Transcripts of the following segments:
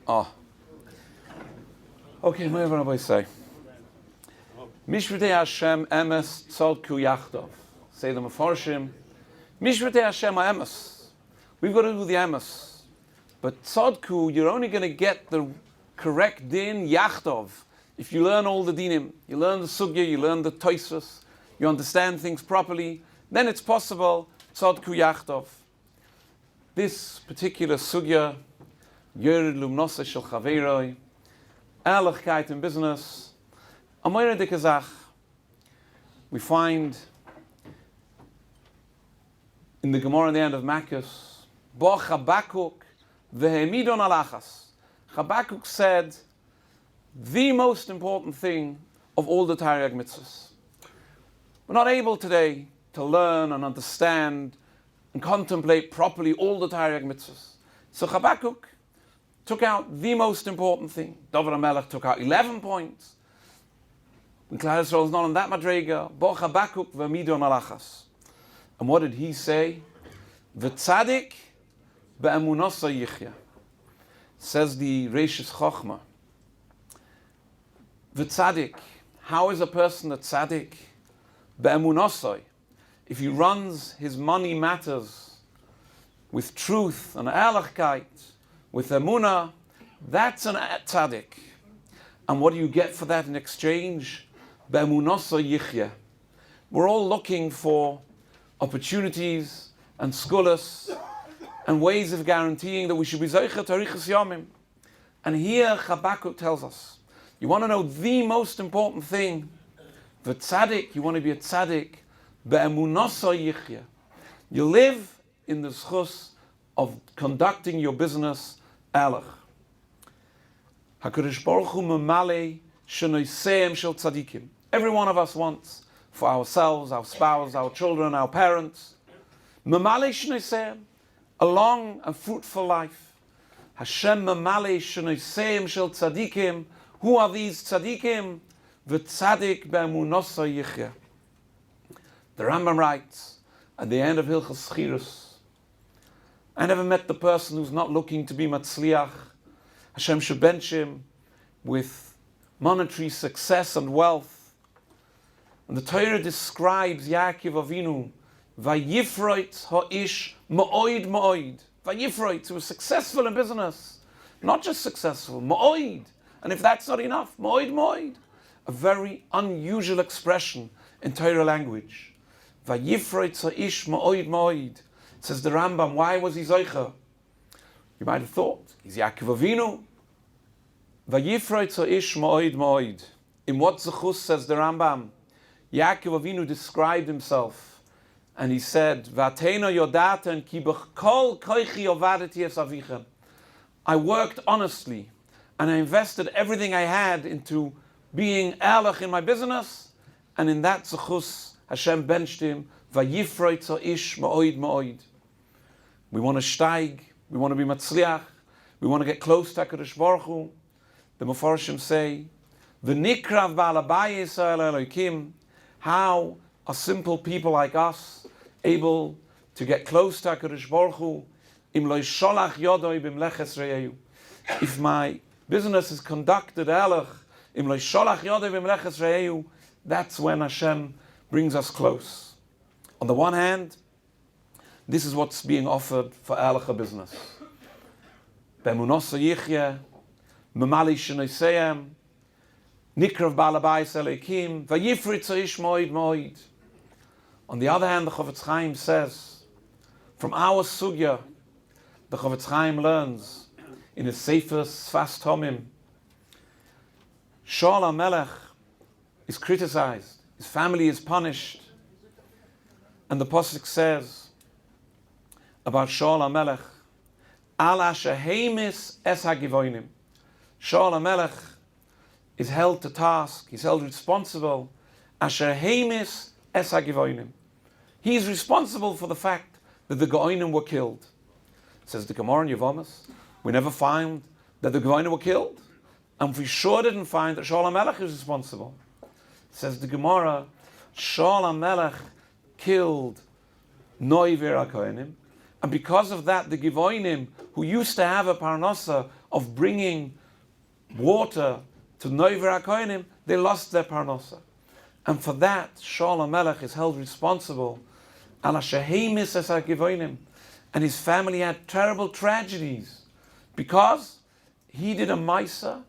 Oh. Okay, what do I say? Mishpatei Hashem emes tzadku yachtov. Say the Mefarshim. Mishpatei Hashem emes. We've got to do the emes. But tzadku, you're only going to get the correct din yachtov if you learn all the dinim. You learn the sugya, you learn the toisvos, you understand things properly. Then it's possible tzadku yachtov. This particular sugya, Yerid Lumnosa Shel Chaveroi, Ehrlichkeit in business, a Meir dike Zach. We find in the Gemara in the end of Makos, Bo Chabakuk v'hemidon alachas. Chabakuk said the most important thing of all the Taryag mitzvahs. We're not able today to learn and understand and contemplate properly all the Taryag mitzvahs. So Chabakuk took out the most important thing. David HaMelech took out 11 points. And Klal Yisrael is not on that madrega. Bo Chabakuk v'midon alachas. And what did he say? V'tzadik be'emunasa yichya. Says the Reishis Chochma. V'tzadik. How is a person a tzadik? Be'emunasai. If he runs his money matters with truth and ehrlichkeit, with emunah, that's an tzaddik. And what do you get for that in exchange? Be'emunasa yichya. We're all looking for opportunities and skulas and ways of guaranteeing that we should be zeicher tarichas yomim. And here Chabakuk tells us, you want to know the most important thing, the tzaddik, you want to be a tzaddik, be'emunasa yichya. You live in the zchus of conducting your business ehrlich. HaKadosh Baruch Hu memale shenoiseim shel tzaddikim. Every one of us wants for ourselves, our spouse, our children, our parents, memale shenoiseim, a long and fruitful life. Hashem memale shenoiseim shel tzaddikim. Who are these tzaddikim? V'tzadik be'emunasa yichya. The Rambam writes at the end of Hilchos Schirus, I never met the person who's not looking to be matzliach. Hashem should bench him with monetary success and wealth. And the Torah describes Yaakov Avinu, Vayifroit ha'ish ma'oid ma'oid. Vayifroit, who was successful in business. Not just successful, ma'oid. And if that's not enough, ma'oid ma'oid. A very unusual expression in Torah language. Vayifroit ha'ish ma'oid ma'oid. Says the Rambam, why was he Zoicha? You might have thought, he's Yaakov Avinu. Vayifroit ha'ish ma'oid ma'oid. In what zechus, says the Rambam, Yaakov Avinu described himself, and he said, V'ateino yodaten ki b'chol koichi ovadeti es avichem. I worked honestly, and I invested everything I had into being ehrlich in my business, and in that zechus, Hashem benched him, Vayifroit ha'ish ma'oid ma'oid. We want to steig, we want to be matzliach, we want to get close to HaKadosh Baruch Hu. The Mefarshim say, V'nikrav ba'alabayis Yisrael Elokim. How are simple people like us able to get close to HaKadosh Baruch Hu? Im lo yisholach yodoi b'mleches re'ehu. If my business is conducted ehrlich, im lo yisholach yodoi b'mleches re'ehu, that's when Hashem brings us close. On the one hand, this is what's being offered for ehrlich business. Be'emunasa yichya, memali shenoiseim, Nikrav ba'alabayis Elokim, vayifrit ha'ish ma'oid ma'oid. On the other hand, the Chofetz Chaim says, from our sugya, the Chofetz Chaim learns in his Sefer Sfas Tomim, Shaul HaMelech is criticized, his family is punished, and the Pasuk says about Shaul HaMelech, Al asher heimis es hagivonim. Shaul HaMelech is held to task, he's held responsible. Asher heimis es hagivonim. He is responsible for the fact that the Goinim were killed. Says the Gemara in Yevamis, we never find that the Goinim were killed, and we sure didn't find that Shaul HaMelech is responsible. Says the Gemara, Shaul HaMelech killed Noi Vera Kohenim, and because of that, the Givoinim, who used to have a parnasa of bringing water to Noiver HaKohanim, they lost their parnasa. And for that, Shaul HaMelech is held responsible. Ala shehemis es hagivonim. And his family had terrible tragedies because he did a maisa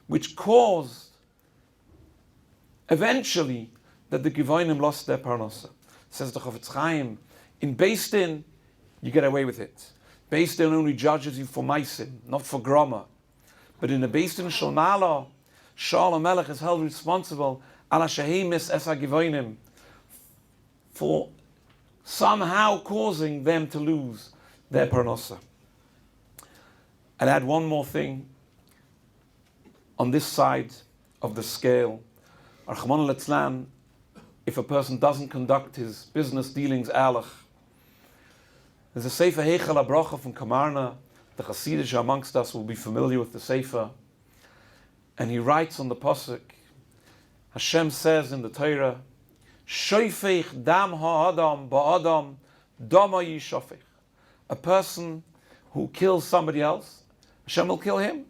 which caused eventually that the Givonim lost their parnasa. Says the Chofetz Chaim, in Beis Din, you get away with it. Beis Din only judges you for maisim, not for groma. But in the Beis Din Shel Ma'ala, Shaul HaMelech is held responsible ala shehemis es hagivonim for somehow causing them to lose their parnasa. I'll add one more thing on this side of the scale. Rachmana litzlan, if a person doesn't conduct his business dealings ehrlich, there's a Sefer Heichal HaBracha from Kamarna. The Hasidish amongst us will be familiar with the Sefer. And he writes on the Pasuk, Hashem says in the Torah, Shoifech dam ha'adam ba'adam dama yishofech. A person who kills somebody else, Hashem will kill him.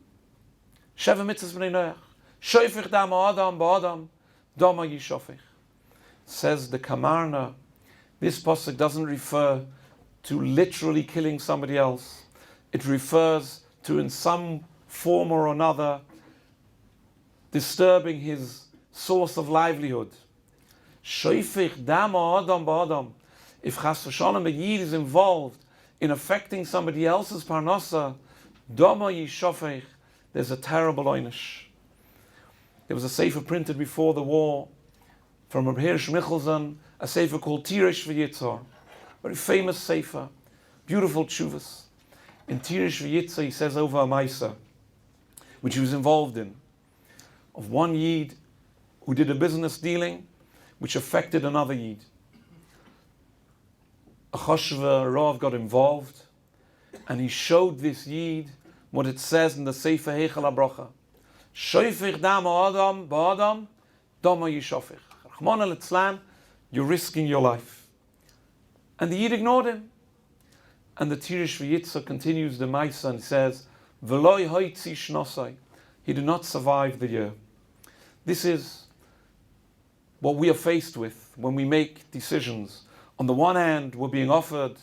Sheva mitzvahs b'nei Noach. Shoifech dam ha'adam ba'adam dama yishofech. Says the Kamarna, this pasuk doesn't refer to literally killing somebody else. It refers to, in some form or another, disturbing his source of livelihood. Shoifech dam ha'adam ba'adam. If chas v'shalom a yid is involved in affecting somebody else's parnasa, dama yishofech, there's a terrible oynish. There was a sefer printed before the war from Reb Hirsch Michelson, a sefer called Tirish V'Yitzar, very famous sefer, beautiful tshuvas. In Tirish V'Yitzar he says over a maisa, which he was involved in, of one yid who did a business dealing which affected another yid. A Choshva Rav got involved, and he showed this yid what it says in the Sefer Heichal HaBracha. Shoifech dam ha'adam ba'adam dama yishofech. Rachmana litzlan, you're risking your life. And the yid ignored him. And the Tirish V'Yitzar continues the Maisa and says, V'loi hoitzi shnosai. He did not survive the year. This is what we are faced with when we make decisions. On the one hand, we're being offered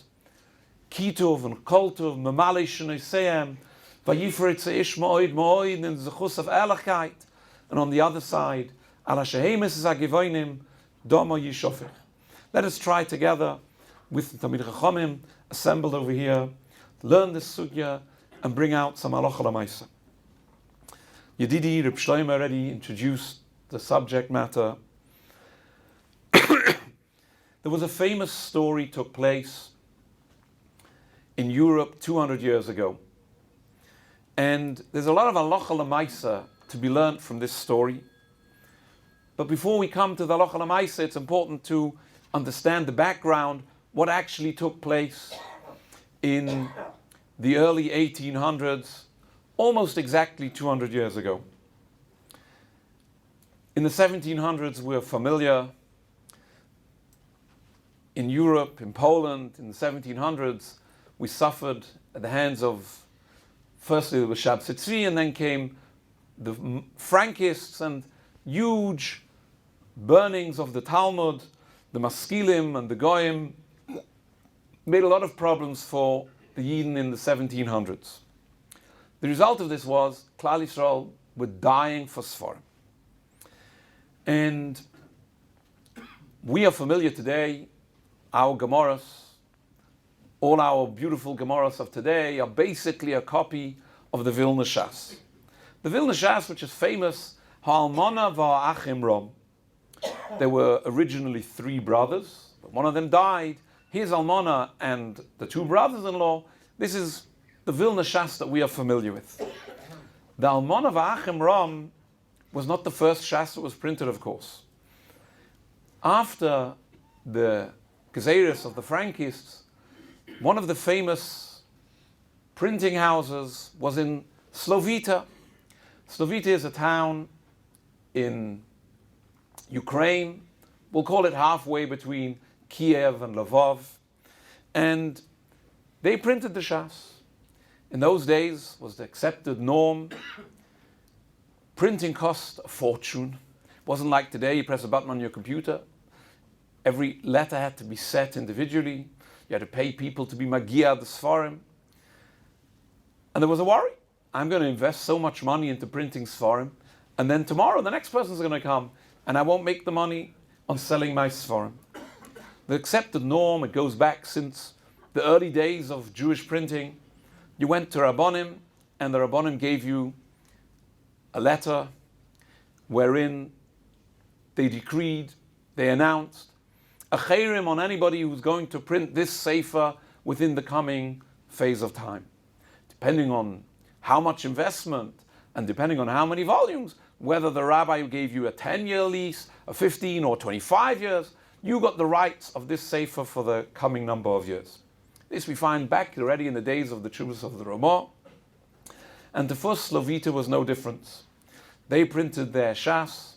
Kituv and Koltuv, Mamale Shenoseim, Vayifritze Ish Ma'oid Ma'oid, and Zechus of Ehrlichkeit. And on the other side, Ala Shehemes Zagivoinim, Doma Yishofech. Let us try together with the Talmid Chachamim assembled over here, learn this sugya and bring out some halacha l'maisa. Yedidi Reb Shlomo already introduced the subject matter. There was a famous story took place in Europe 200 years ago. And there's a lot of halacha l'maisa to be learned from this story. But before we come to the halacha l'maisa, it's important to understand the background, what actually took place in the early 1800s, almost exactly 200 years ago. In the 1700s, we're familiar. In Europe, in Poland, in the 1700s, we suffered at the hands of, firstly there was Tzvi, and then came the Frankists and huge burnings of the Talmud, the Maskilim and the Goyim, made a lot of problems for the Yidden in the 1700s. The result of this was Klal Yisrael were dying for Sforim. And we are familiar today, our Gemaras, all our beautiful Gemaras of today are basically a copy of the Vilna Shas. The Vilna Shas, which is famous, Ha'almana va'achim rom. There were originally 3 brothers, but one of them died. Here's Almana and the 2 brothers-in-law. This is the Vilna Shas that we are familiar with. The Almana va'achim rom was not the first Shas that was printed, of course. After the Gezeirus of the Frankists, one of the famous printing houses was in Slovita. Slovita is a town in Ukraine. We'll call it halfway between Kiev and Lvov. And they printed the Shas. In those days was the accepted norm. Printing cost a fortune. It wasn't like today, you press a button on your computer. Every letter had to be set individually. You had to pay people to be Magia the Sfarim. And there was a worry. I'm going to invest so much money into printing Sfarim, and then tomorrow the next person's going to come, and I won't make the money on selling my Sfarim. The accepted norm, it goes back since the early days of Jewish printing. You went to Rabbonim, and the Rabbonim gave you a letter wherein they decreed, they announced a chayrim on anybody who's going to print this sefer within the coming phase of time. Depending on how much investment and depending on how many volumes, whether the rabbi gave you a 10-year lease, a 15 or 25 years, you got the rights of this sefer for the coming number of years. This we find back already in the days of the Chubas of the Ramah. And the first Slovita was no difference. They printed their Shas,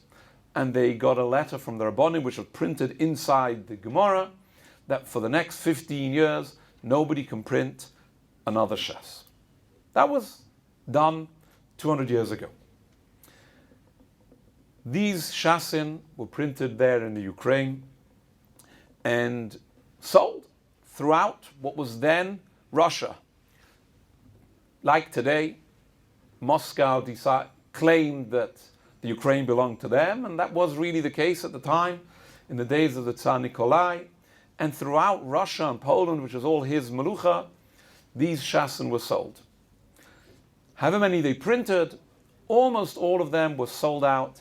and they got a letter from the Rabbonim, which was printed inside the Gemara, that for the next 15 years, nobody can print another Shas. That was done 200 years ago. These Shasin were printed there in the Ukraine and sold throughout what was then Russia. Like today, Moscow claimed that the Ukraine belonged to them, and that was really the case at the time, in the days of the Tsar Nikolai. And throughout Russia and Poland, which was all his Melucha, these Shasin were sold. However many they printed, almost all of them were sold out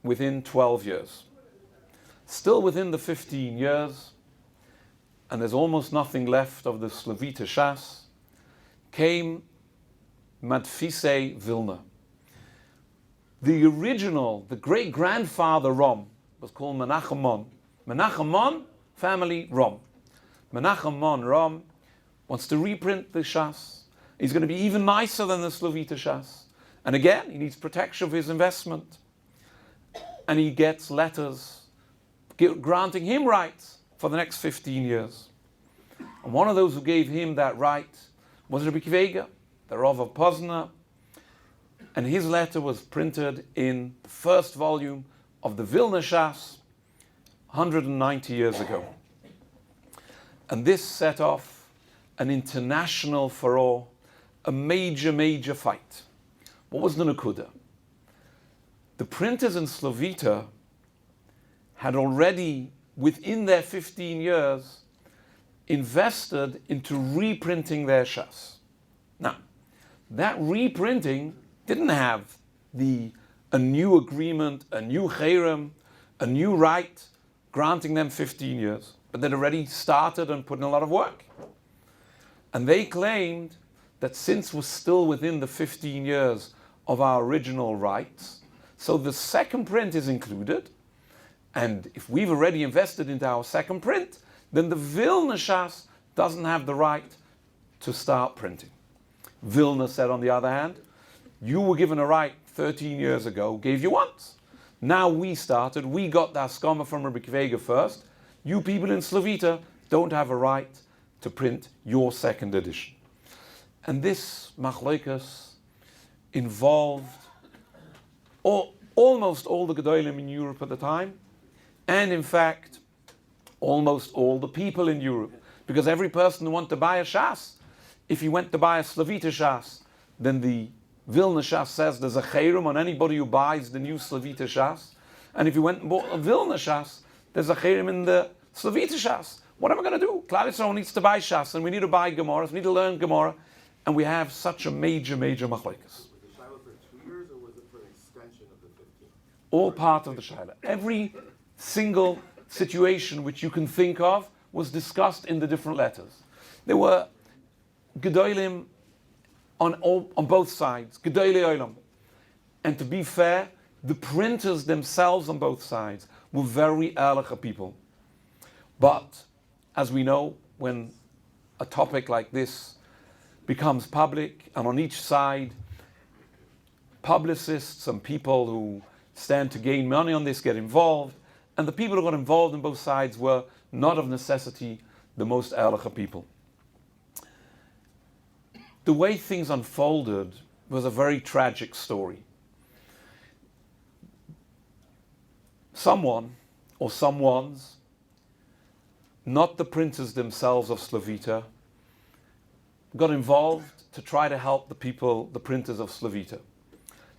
within 12 years. Still within the 15 years, and there's almost nothing left of the Slovita Shas, came Madfise Vilna. The original, the great-grandfather Rom was called Menachem Mon. Menachem Mon, family Rom. Menachem Mon Rom wants to reprint the Shas. He's going to be even nicer than the Slovita Shas. And again, he needs protection of his investment. And he gets letters granting him rights for the next 15 years. And one of those who gave him that right was Rabbi Kivega, the Rav of Pozna. And his letter was printed in the first volume of the Vilna Shas 190 years ago. And this set off an international furore, a major fight. What was the Nakuda? The printers in Slovita had already, within their 15 years, invested into reprinting their Shas. Now, that reprinting didn't have a new agreement, a new cherem, a new right, granting them 15 years, but they'd already started and put in a lot of work. And they claimed that since we're still within the 15 years of our original rights, so the second print is included, and if we've already invested into our second print, then the Vilna Shas doesn't have the right to start printing. Vilna said, on the other hand, you were given a right 13 years ago, gave you once. Now we started, we got the Haskama from Rabbi Kivega first. You people in Slovita don't have a right to print your second edition. And this machlokas involved almost all the Gedolim in Europe at the time, and in fact, almost all the people in Europe. Because every person who wanted to buy a Shas, if he went to buy a Slovita Shas, then the Vilna Shas says there's a cherem on anybody who buys the new Slovita Shas. And if you went and bought a Vilna Shas, there's a cherem in the Slovita Shas. What am I going to do? Klal Yisrael needs to buy Shas, and we need to buy Gemara, we need to learn Gemara, and we have such a major machlokes. Was the Shiur for 2 years, or was it for an extension of the 15? All part of the Shiur. Every single situation which you can think of was discussed in the different letters. There were Gedolim on both sides, Gedolei Olam. And to be fair, the printers themselves on both sides were very ehrliche people. But, as we know, when a topic like this becomes public, and on each side, publicists and people who stand to gain money on this get involved, and the people who got involved on both sides were not of necessity the most ehrliche people. the way things unfolded was a very tragic story. Someone, or someones, not the printers themselves of Slavita, got involved to try to help the people, the printers of Slavita.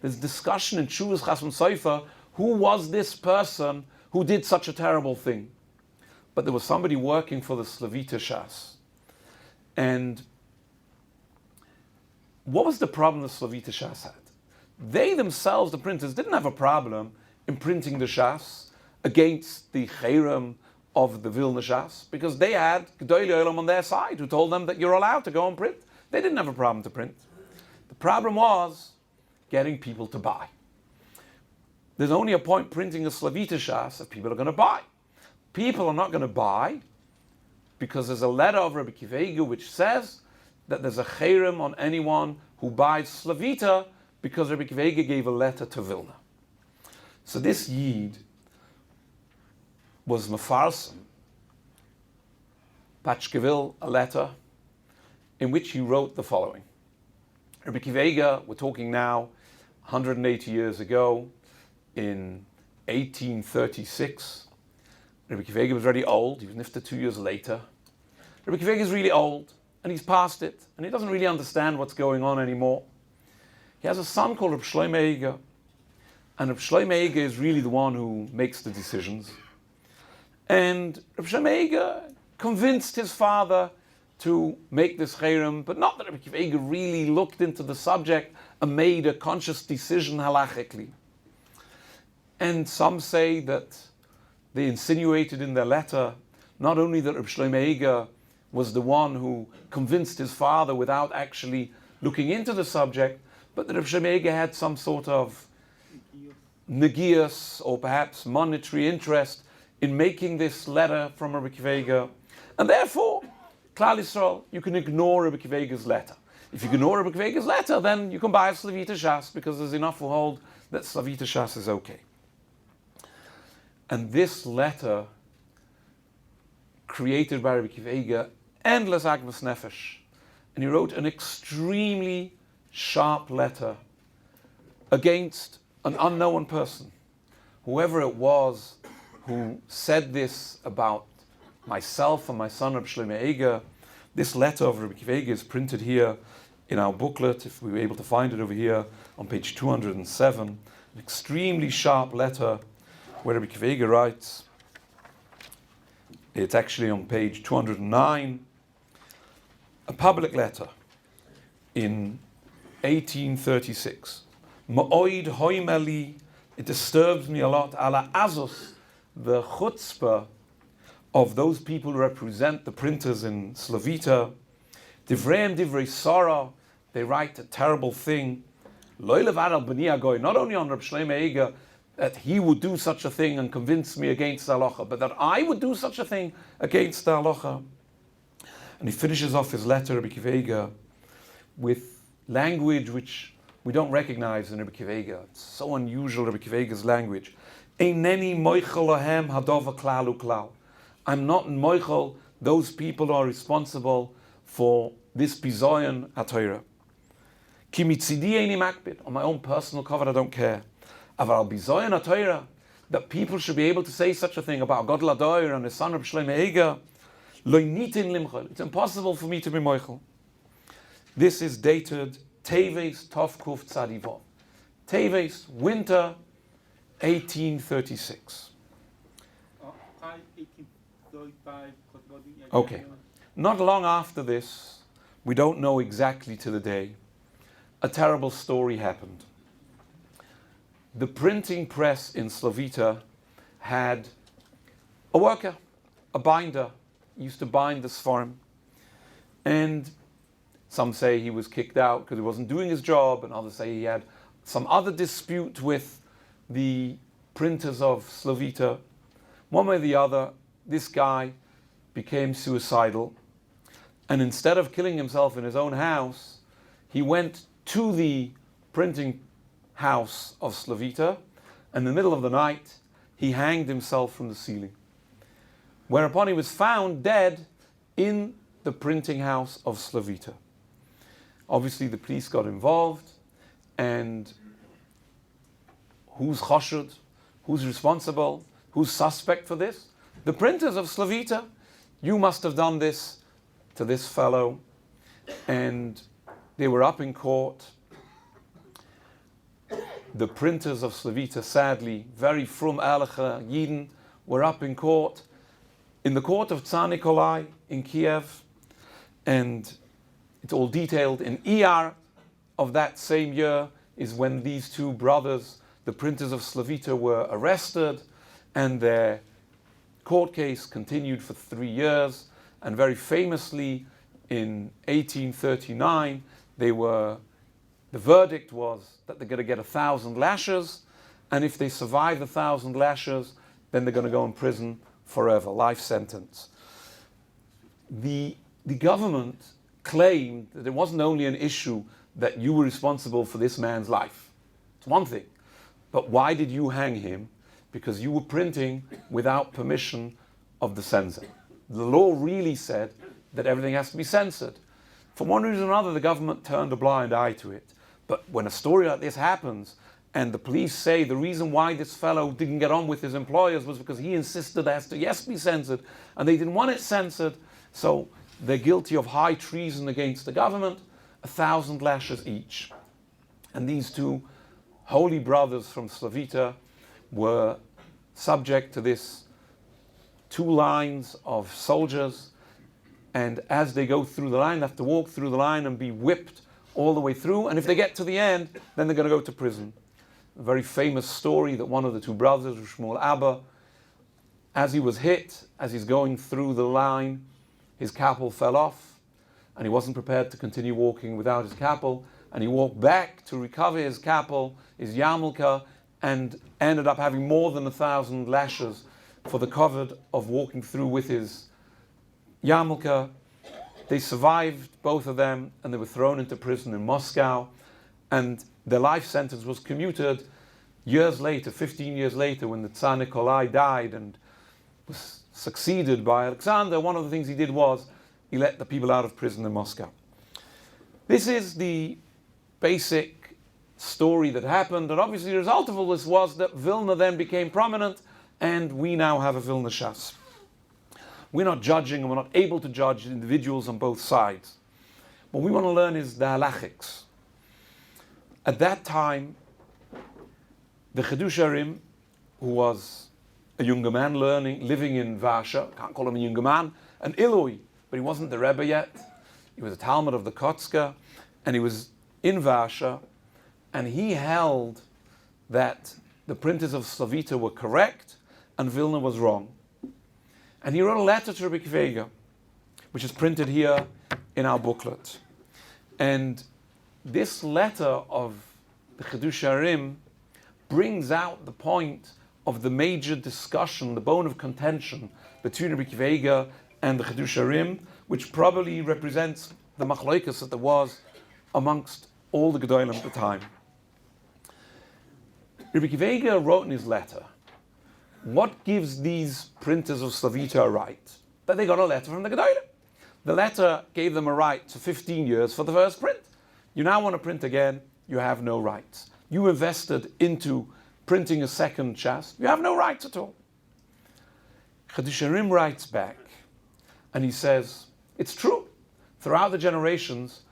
There's discussion in Shuvas Chasam Sofer, who was this person who did such a terrible thing? But there was somebody working for the Slavita Shas. And what was the problem the Slavita Shas had? They themselves, the printers, didn't have a problem in printing the Shas against the Cherem of the Vilna Shas, because they had Gedolei Olam on their side who told them that you're allowed to go and print. They didn't have a problem to print. The problem was getting people to buy. There's only a point printing a Slavita Shas if people are going to buy. People are not going to buy because there's a letter of Rabbi Kivega which says that there's a cherem on anyone who buys Slavita because Rabbi Kivega gave a letter to Vilna. So this Yid was Mefarsim, Pachkevil, a letter in which he wrote the following. Rabbi Kivega, we're talking now 180 years ago, in 1836. Rabbi Kivega was very old. He was nifta 2 years later. Rabbi Kivega is really old, and he's past it, and he doesn't really understand what's going on anymore. He has a son called Reb Shlomo Eiger, and Reb Shlomo Eiger is really the one who makes the decisions. And Reb Shlomo Eiger convinced his father to make this cherem, but not that Rabbi Kivega really looked into the subject and made a conscious decision halachically. And some say that they insinuated in their letter not only that Reb Shlomo Eiger was the one who convinced his father without actually looking into the subject, but that Reb Shlomo Eiger had some sort of negius or perhaps monetary interest in making this letter from Rabbi Kivega. And therefore, Klal Yisrael, you can ignore Rabbi Kivega's letter. If you ignore Rabbi Kivega's letter, then you can buy a Slavita Shas because there's enough who hold that Slavita Shas is okay. And this letter created by Rabbi Kivega endless agmas nefesh. And he wrote an extremely sharp letter against an unknown person. Whoever it was who said this about myself and my son Rabbi Shlomo Eiger, this letter of Rabbi Kivega is printed here in our booklet, if we were able to find it over here on page 207, an extremely sharp letter where Rabbi Kivega writes, it's actually on page 209, a public letter in 1836. Ma'oid hoimeli, it disturbs me a lot, ala azus, the chutzpah of those people who represent the printers in Slavita. Divreim divrei Sarah, they write a terrible thing. Lo levad al b'ni hagoy, not only on Reb Shlomo Eiger, that he would do such a thing and convince me against the halacha, but that I would do such a thing against the halacha. And he finishes off his letter, Rabbi Kivega, with language which we don't recognize in Rabbi Kivega. It's so unusual, Rabbi Kivega's language. Eineni moichel lahem hadova klal uklal. I'm not moichel those people who are responsible for this bizoyan HaTorah. Ki mitzidi eini makbid. On my own personal cover, I don't care. Aval bizoyan HaTorah, that people should be able to say such a thing about God Ladoir and his son Reb Shlomo Eiger. Lo nitin limchol. It's impossible for me to be moichel. This is dated Teves Tov Kuf Tzadivov. Teves, winter, 1836. Okay. Not long after this, we don't know exactly to the day, a terrible story happened. The printing press in Slavita had a worker, a binder, used to bind the Sfarim. And some say he was kicked out because he wasn't doing his job, and others say he had some other dispute with the printers of Slavita. One way or the other, this guy became suicidal, and instead of killing himself in his own house, he went to the printing house of Slavita, and in the middle of the night, he hanged himself from the ceiling. Whereupon he was found dead in the printing house of Slavita. Obviously, the police got involved, and who's chashud, who's responsible, who's suspect for this? The printers of Slavita. You must have done this to this fellow. And they were up in court. The printers of Slavita, sadly, very frum ehrliche Yidden, were up in court, in the court of Tsar Nikolai in Kiev, and it's all detailed. In Iyun of that same year is when these two brothers, the printers of Slavita, were arrested, and their court case continued for 3 years, and very famously in 1839, the verdict was that they're going to get 1,000 lashes, and if they survive the 1,000 lashes, then they're going to go in prison forever, life sentence. The government claimed that it wasn't only an issue that you were responsible for this man's life. It's one thing. But why did you hang him? Because you were printing without permission of the censor. The law really said that everything has to be censored. For one reason or another, the government turned a blind eye to it. But when a story like this happens, and the police say the reason why this fellow didn't get on with his employers was because he insisted it has to, yes, be censored, and they didn't want it censored, so they're guilty of high treason against the government, 1,000 lashes each. And these two holy brothers from Slavita were subject to this 2 lines of soldiers, and as they go through the line, they have to walk through the line and be whipped all the way through, and if they get to the end, then they're going to go to prison. A very famous story that one of the 2 brothers, Shmuel Abba, as he was hit, as he's going through the line, his capel fell off, and he wasn't prepared to continue walking without his capel, and he walked back to recover his capel, his yarmulke, and ended up having more than 1,000 lashes for the covet of walking through with his yarmulke. They survived, both of them, and they were thrown into prison in Moscow, and their life sentence was commuted years later, 15 years later, when the Tsar Nikolai died and was succeeded by Alexander. One of the things he did was he let the people out of prison in Moscow. This is the basic story that happened, and obviously the result of all this was that Vilna then became prominent, and we now have a Vilna Shas. We're not judging, and we're not able to judge individuals on both sides. What we want to learn is the halachics. At that time, the Chidush Harim, who was a younger man living in Varsha, can't call him a younger man, an Ilui, but he wasn't the Rebbe yet. He was a Talmud of the Kotzka, and he was in Varsha, and he held that the printers of Slavita were correct and Vilna was wrong. And he wrote a letter to Rabbi Kvega, which is printed here in our booklet. And this letter of the Chidush Harim brings out the point of the major discussion, the bone of contention between Rabbi Kvega and the Chidush Harim, which probably represents the machloikas that there was amongst all the Gedolim at the time. Rabbi Kvega wrote in his letter, what gives these printers of Slavita a right? That they got a letter from the Gedolim. The letter gave them a right to 15 years for the first print. You now want to print again, you have no rights. You invested into printing a second chas, you have no rights at all. Chidush Harim writes back, and he says, it's true. Throughout the generations,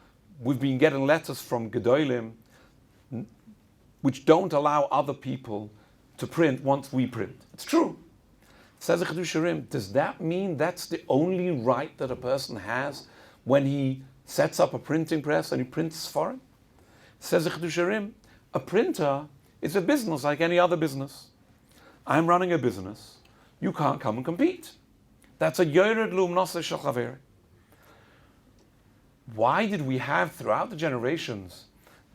we've been getting letters from Gedolim which don't allow other people to print once we print. It's true. Says the Chidush Harim, does that mean that's the only right that a person has when he sets up a printing press and he prints foreign? Says the Chidush Harim, a printer is a business like any other business. I'm running a business. You can't come and compete. That's a yored lumnasa shachaveri. Why did we have throughout the generations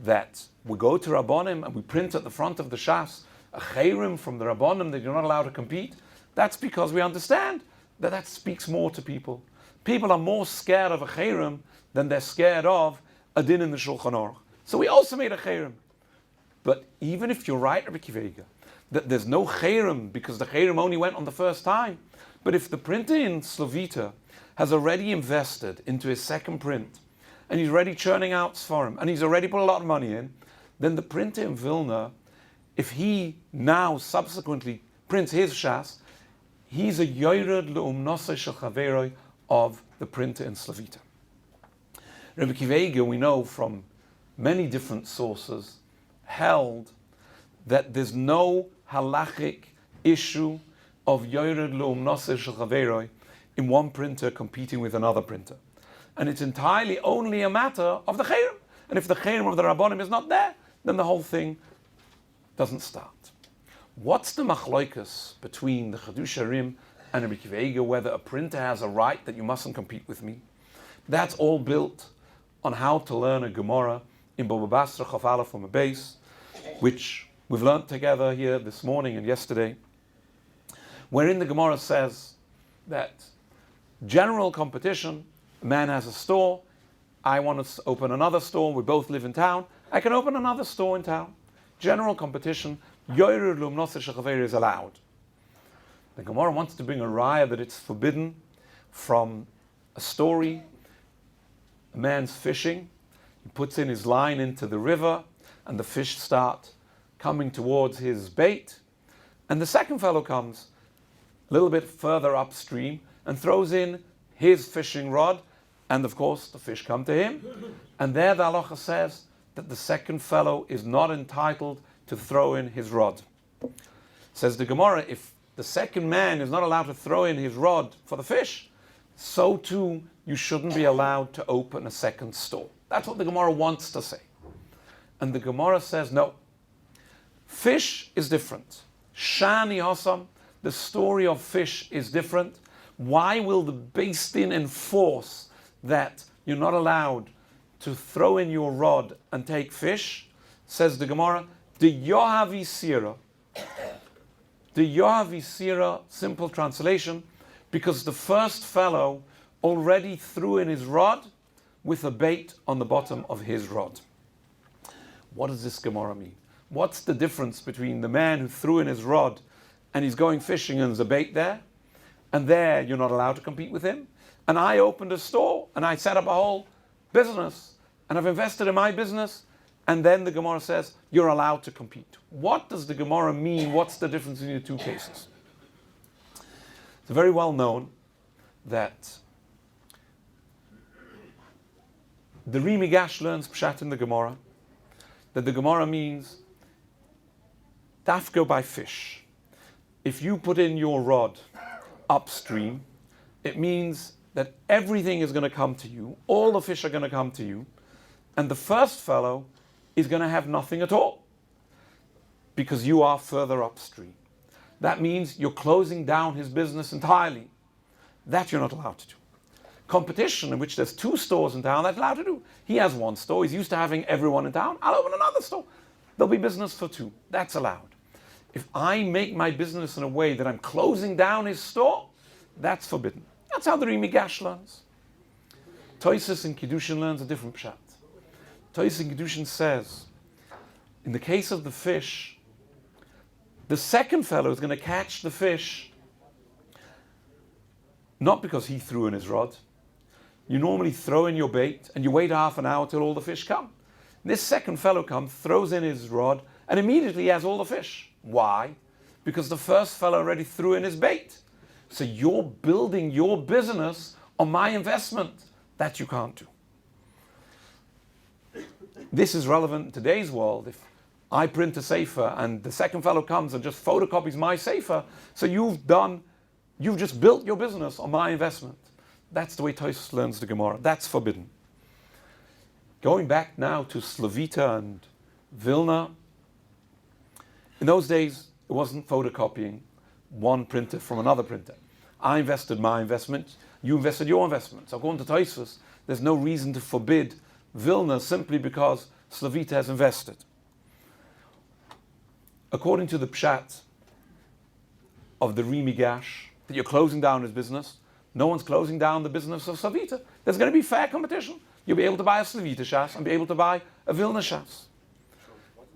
that we go to Rabbonim and we print at the front of the Shas a chayrim from the Rabbonim that you're not allowed to compete? That's because we understand that that speaks more to people. People are more scared of a chayrim than they're scared of a din in the Shulchan Aruch. So we also made a chayrim. But even if you're right, Rabbi Kvega, that there's no chayrim because the chayrim only went on the first time, but if the printer in Slavita has already invested into his second print, and he's already churning out Sforim, and he's already put a lot of money in, then the printer in Vilna, if he now subsequently prints his Shas, he's a Yored Le'umnosei Shel Chaveroi of the printer in Slavita. Rebbe Akiva Eiger, we know from many different sources, held that there's no halachic issue of Yored Le'umnosei Shel Chaveroi in one printer competing with another printer. And it's entirely only a matter of the Chayrim. And if the Chayrim of the Rabbonim is not there, then the whole thing doesn't start. What's the machloikus between the Chedush Harim and Rebbe Akiva Eiger, whether a printer has a right that you mustn't compete with me? That's all built on how to learn a Gemara in Baba Basra Chaf Aleph from a base, which we've learned together here this morning and yesterday, wherein the Gemara says that general competition, a man has a store, I want to open another store, we both live in town, I can open another store in town. General competition, Yored Le'umnosei Shel Chaveroi is allowed. The Gemara wants to bring a raya that it's forbidden from a story. A man's fishing, he puts in his line into the river, and the fish start coming towards his bait. And the second fellow comes a little bit further upstream and throws in his fishing rod, and of course the fish come to him. And there the halacha says that the second fellow is not entitled to throw in his rod. Says the Gemara, if the second man is not allowed to throw in his rod for the fish, so too you shouldn't be allowed to open a second store. That's what the Gemara wants to say. And the Gemara says, no. Fish is different. Shani Hossam, the story of fish is different. Why will the Beis Din enforce that you're not allowed to throw in your rod and take fish? Says the Gemara, the Yohavi Sira. The Yohavi Sira, simple translation, because the first fellow already threw in his rod with a bait on the bottom of his rod. What does this Gemara mean? What's the difference between the man who threw in his rod and he's going fishing and there's a bait there, and there you're not allowed to compete with him, and I opened a store and I set up a whole business and I've invested in my business, and then the Gemara says you're allowed to compete? What does the Gemara mean? What's the difference between the two cases? It's very well known that the Rimi Gash learns Pshat in the Gemara, that the Gemara means dafko by fish. If you put in your rod upstream, it means that everything is going to come to you, all the fish are going to come to you, and the first fellow is going to have nothing at all, because you are further upstream. That means you're closing down his business entirely. That you're not allowed to do. Competition, in which there's two stores in town, that's allowed to do. He has one store, he's used to having everyone in town, I'll open another store. There'll be business for two. That's allowed. If I make my business in a way that I'm closing down his store, that's forbidden. That's how the Rimi Gash learns. Tosfos in Kiddushin learns a different pshat. Tosfos in Kiddushin says, in the case of the fish, the second fellow is going to catch the fish not because he threw in his rod. You normally throw in your bait and you wait half an hour till all the fish come. This second fellow comes, throws in his rod, and immediately he has all the fish. Why? Because the first fellow already threw in his bait. So you're building your business on my investment. That you can't do. This is relevant in today's world. If I print a sefer and the second fellow comes and just photocopies my sefer, so you've just built your business on my investment. That's the way Tosfos learns the Gemara. That's forbidden. Going back now to Slavita and Vilna, in those days it wasn't photocopying one printer from another printer. I invested my investment, you invested your investment. So according to Tosfos, there's no reason to forbid Vilna simply because Slavita has invested. According to the pshat of the Rimi Gash, that you're closing down his business, no one's closing down the business of Slavita. There's going to be fair competition. You'll be able to buy a Slavita Shas and be able to buy a Vilna Shas.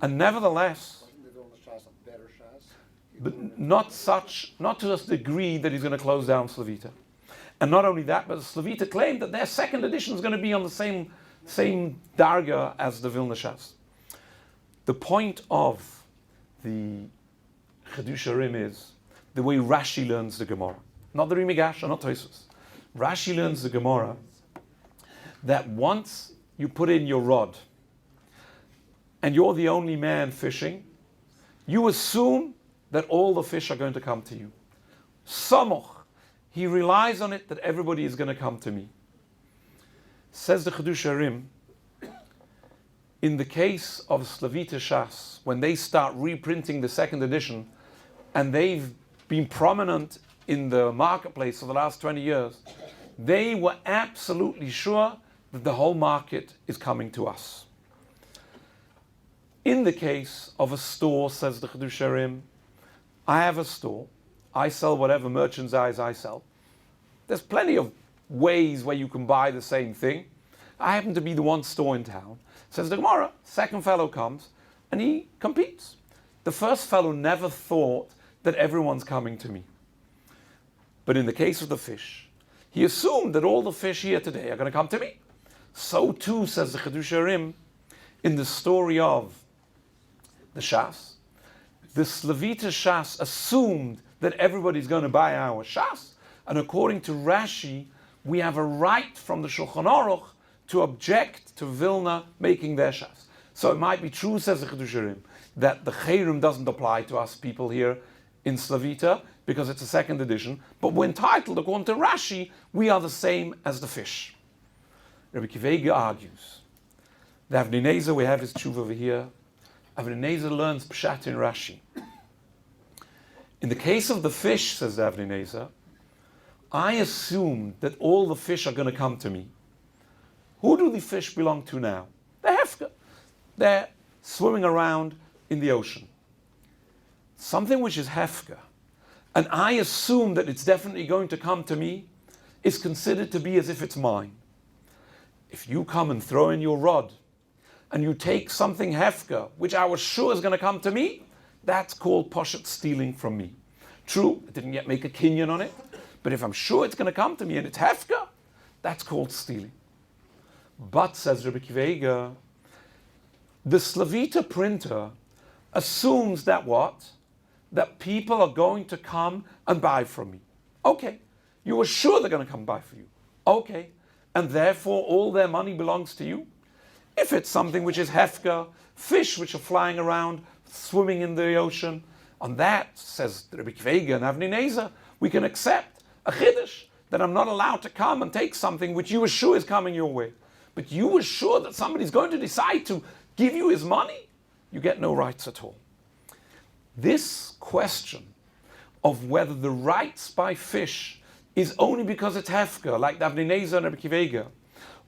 And nevertheless, Wasn't the Vilna Shas a better Shas? but not to this degree that he's going to close down Slavita. And not only that, but Slavita claimed that their second edition is going to be on the same same darga as the Vilna Shas. The point of the Chedush Harim is the way Rashi learns the Gemara. Not the Rimigash, or not Tosfos. Rashi learns the Gemara that once you put in your rod and you're the only man fishing, you assume that all the fish are going to come to you. Samoch, he relies on it that everybody is going to come to me. Says the Chedush Harim, in the case of Slavita Shas, when they start reprinting the second edition, and they've been prominent in the marketplace for the last 20 years, they were absolutely sure that the whole market is coming to us. In the case of a store, says the Chedush Harim, I have a store, I sell whatever merchandise I sell. There's plenty of ways where you can buy the same thing. I happen to be the one store in town. Says the Gemara, second fellow comes and he competes. The first fellow never thought that everyone's coming to me. But in the case of the fish, he assumed that all the fish here today are going to come to me. So too, says the Chedush Harim, in the story of the Shas, the Slavita Shas assumed that everybody's going to buy our Shas, and according to Rashi, we have a right from the Shulchan Aruch to object to Vilna making their Shas. So it might be true, says the Chedush Harim, that the Chayrim doesn't apply to us people here in Slavita because it's a second edition, but we're entitled, according to Rashi, we are the same as the fish. Rabbi Kivega argues. The Avnei Nezer, we have his tshuva over here. Avnei Nezer learns Pshat in Rashi. In the case of the fish, says the Avnei Nezer, I assume that all the fish are going to come to me. Who do the fish belong to now? The Hefka. They're swimming around in the ocean. Something which is Hefka, and I assume that it's definitely going to come to me, is considered to be as if it's mine. If you come and throw in your rod, and you take something Hefka, which I was sure is going to come to me, that's called Poshet stealing from me. True, I didn't yet make a kinyan on it, but if I'm sure it's going to come to me and it's Hefka, that's called stealing. But, says Rabbi Kivega, the Slavita printer assumes that what? That people are going to come and buy from me. Okay, you were sure they're going to come buy for you. Okay, and therefore all their money belongs to you. If it's something which is hefka, fish which are flying around, swimming in the ocean, on that, says Rabbi Kivega and Avnei Nezer, we can accept a chiddush that I'm not allowed to come and take something which you were sure is coming your way. But you were sure that somebody's going to decide to give you his money, you get no rights at all. This question of whether the rights by fish is only because it's hefka, like Avnei Nezer and Rabbi Kivega,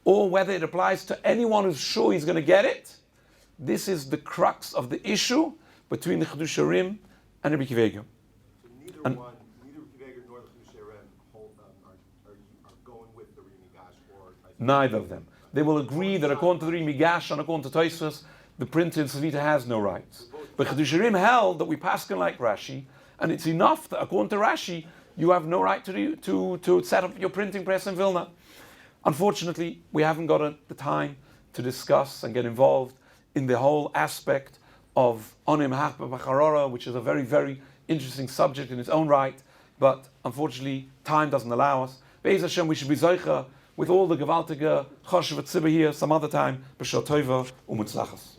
or whether it applies to anyone who's sure he's going to get it, this is the crux of the issue between the Chedush Harim and Rabbi Kivega. So neither Rabbi Kivega nor the Chedush Harim are going with the Rimigash or neither of them. They will agree that according to the Rimigash and according to Tosfos, the printer in Slavita has no rights. But Chedush Harim held that we paskin like Rashi, and it's enough that according to Rashi, you have no right to set up your printing press in Vilna. Unfortunately, we haven't got the time to discuss and get involved in the whole aspect of Onim Hachba Bacharora, which is a very, very interesting subject in its own right, but unfortunately, time doesn't allow us. Be'ez Hashem, we should be Zoicha with all the Gewaltige Choshev Tzibah here some other time. B'Shel Tova U'Mutzlachas.